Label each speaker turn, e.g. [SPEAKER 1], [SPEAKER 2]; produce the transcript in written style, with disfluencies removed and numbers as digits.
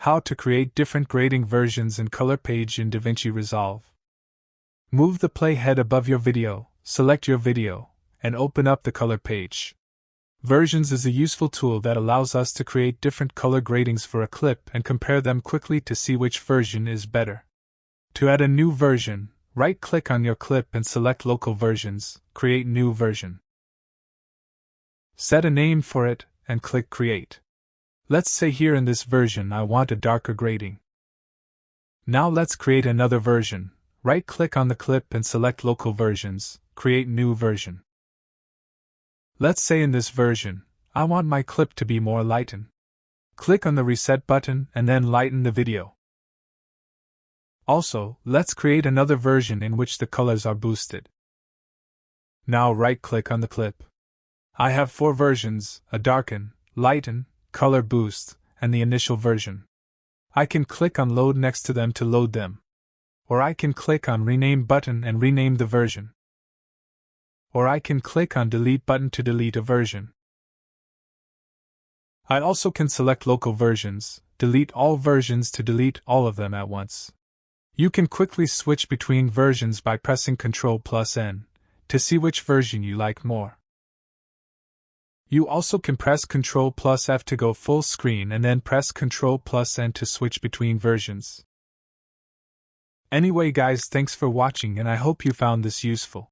[SPEAKER 1] How to create different grading versions in color page in Davinci Resolve. Move the playhead above your video, select your video, and open up the color page. Versions is a useful tool that allows us to create different color gradings for a clip and compare them quickly to see which version is better. To add a new version, right-click on your clip and select Local Versions, Create New Version. Set a name for it, and click Create. Let's say here in this version I want a darker grading. Now let's create another version. Right-click on the clip and select Local Versions, Create New Version. Let's say in this version, I want my clip to be more lightened. Click on the Reset button and then lighten the video. Also, let's create another version in which the colors are boosted. Now right-click on the clip. I have 4 versions: a darken, lighten, color boost, and the initial version. I can click on Load next to them to load them. Or I can click on Rename button and rename the version. Or I can click on Delete button to delete a version. I also can select Local Versions, delete all versions to delete all of them at once. You can quickly switch between versions by pressing Ctrl+N to see which version you like more. You also can press Ctrl+F to go full screen and then press Ctrl+N to switch between versions. Anyway guys, thanks for watching and I hope you found this useful.